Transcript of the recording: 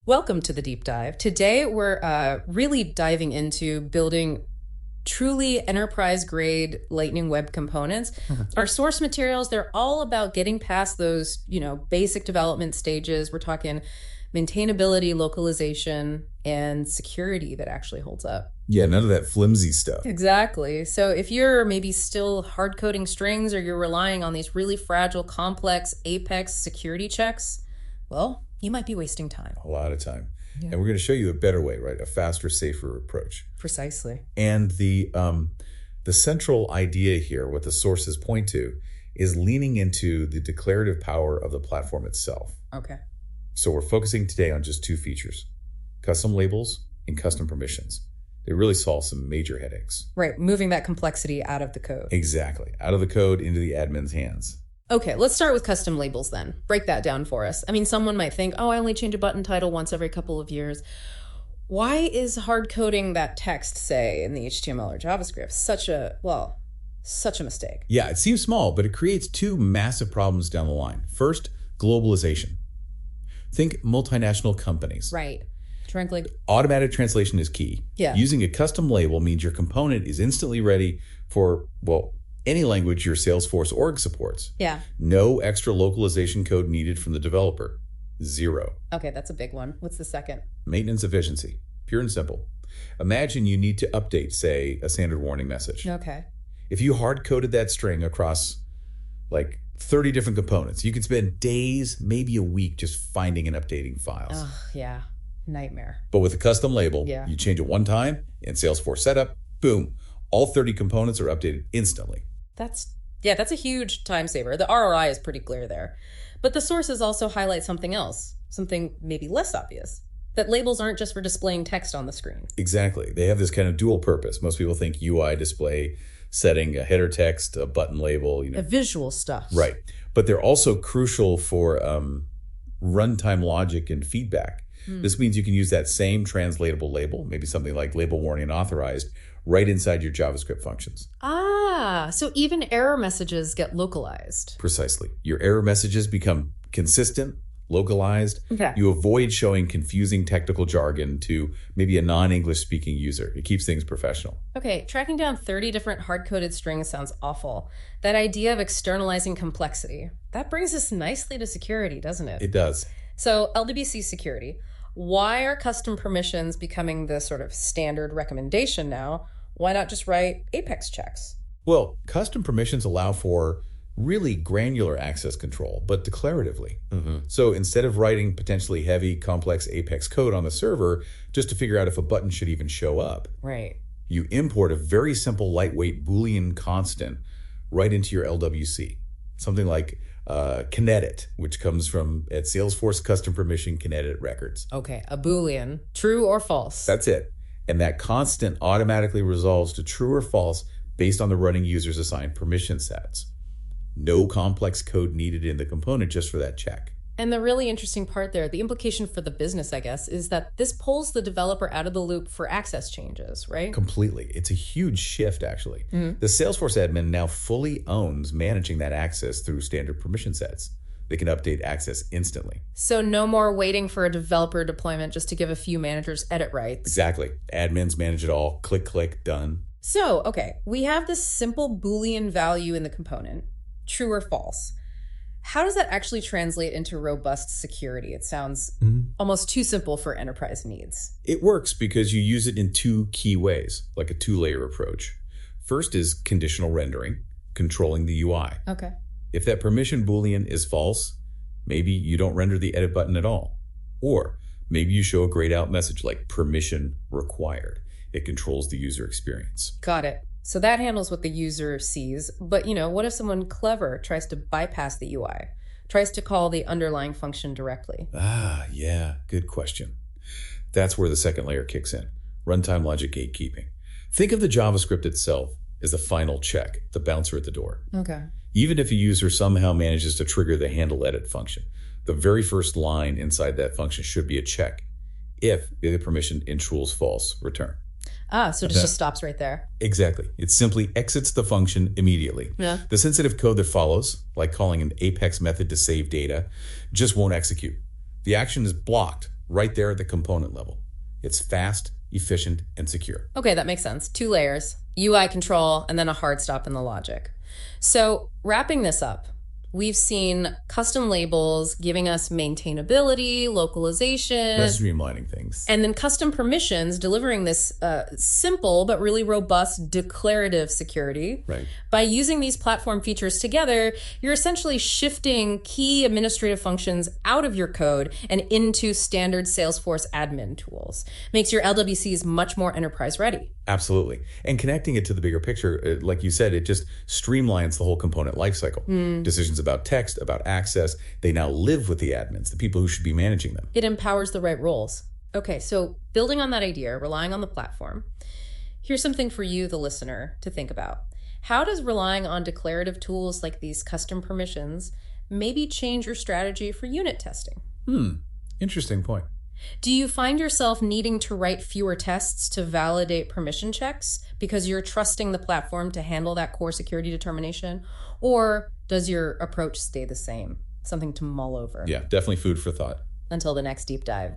Welcome to the deep dive. Today, we're really diving into building truly enterprise grade Lightning Web components. Our source materials, they're all about getting past those, basic development stages. We're talking maintainability, localization, and security that actually holds up. Yeah, none of that flimsy stuff. Exactly. So if you're maybe still hard coding strings or you're relying on these really fragile, complex Apex security checks, well, you might be wasting time. A lot of time. Yeah. And we're going to show you a better way, right? A faster, safer approach. Precisely. And the central idea here, what the sources point to, is leaning into the declarative power of the platform itself. Okay. So we're focusing today on just two features, custom labels and custom permissions. They really solve some major headaches. Right, moving that complexity out of the code. Exactly. Out of the code into the admin's hands. Okay, let's start with custom labels then. Break that down for us. I mean, someone might think, I only change a button title once every couple of years. Why is hard coding that text, say, in the HTML or JavaScript such a mistake? Yeah, it seems small, but it creates two massive problems down the line. First, globalization. Think multinational companies. Right. Frankly, automatic translation is key. Yeah. Using a custom label means your component is instantly ready for, any language your Salesforce org supports. Yeah. No extra localization code needed from the developer. Zero. Okay, that's a big one. What's the second? Maintenance efficiency. Pure and simple. Imagine you need to update, say, a standard warning message. Okay. If you hard-coded that string across 30 different components, you could spend days, maybe a week, just finding and updating files. Oh, yeah. Nightmare. But with a custom label, yeah. You change it one time in Salesforce setup, boom, all 30 components are updated instantly. That's a huge time saver. The ROI is pretty clear there. But the sources also highlight something else, something maybe less obvious, that labels aren't just for displaying text on the screen. Exactly. They have this kind of dual purpose. Most people think UI display, setting a header text, a button label. A visual stuff. Right. But they're also crucial for runtime logic and feedback. This means you can use that same translatable label, maybe something like label warning authorized, right inside your JavaScript functions. So even error messages get localized. Precisely. Your error messages become consistent, localized. Okay. You avoid showing confusing technical jargon to maybe a non-English speaking user. It keeps things professional. Okay, tracking down 30 different hard-coded strings sounds awful. That idea of externalizing complexity, that brings us nicely to security, doesn't it? It does. So LWC security. Why are custom permissions becoming the sort of standard recommendation now? Why not just write Apex checks? Well, custom permissions allow for really granular access control, but declaratively. So instead of writing potentially heavy, complex Apex code on the server just to figure out if a button should even show up, right, you import a very simple, lightweight Boolean constant right into your LWC. Something like Kinedit, which comes from at Salesforce custom permission Kinedit records. Okay, a Boolean, true or false. That's it. And that constant automatically resolves to true or false based on the running user's assigned permission sets. No complex code needed in the component just for that check. And the really interesting part there, the implication for the business, I guess, is that this pulls the developer out of the loop for access changes, right? Completely. It's a huge shift, actually. The Salesforce admin now fully owns managing that access through standard permission sets. They can update access instantly. So no more waiting for a developer deployment just to give a few managers edit rights. Exactly. Admins manage it all. Click, click, done. So, okay, we have this simple Boolean value in the component, true or false. How does that actually translate into robust security? It sounds almost too simple for enterprise needs. It works because you use it in two key ways, like a two-layer approach. First is conditional rendering, controlling the UI. Okay. If that permission Boolean is false, maybe you don't render the edit button at all. Or maybe you show a grayed out message like permission required. It controls the user experience. Got it. So that handles what the user sees. But, what if someone clever tries to bypass the UI, tries to call the underlying function directly? Yeah, good question. That's where the second layer kicks in, runtime logic gatekeeping. Think of the JavaScript itself as the final check, the bouncer at the door. Okay. Even if a user somehow manages to trigger the handle edit function, the very first line inside that function should be a check. If the other permission intrules false, return. So it just stops right there. Exactly. It simply exits the function immediately. Yeah. The sensitive code that follows, like calling an Apex method to save data, just won't execute. The action is blocked right there at the component level. It's fast, efficient, and secure. Okay, that makes sense. 2 layers, UI control, and then a hard stop in the logic. So wrapping this up, we've seen custom labels giving us maintainability, localization. That's streamlining things. And then custom permissions delivering this simple but really robust declarative security. Right. By using these platform features together, you're essentially shifting key administrative functions out of your code and into standard Salesforce admin tools. Makes your LWCs much more enterprise ready. Absolutely. And connecting it to the bigger picture, like you said, it just streamlines the whole component lifecycle. Decisions about text, about access, they now live with the admins, the people who should be managing them. It empowers the right roles. Okay, so building on that idea, relying on the platform, here's something for you, the listener, to think about. How does relying on declarative tools like these custom permissions maybe change your strategy for unit testing? Interesting point. Do you find yourself needing to write fewer tests to validate permission checks because you're trusting the platform to handle that core security determination? Or does your approach stay the same? Something to mull over. Yeah, definitely food for thought. Until the next deep dive.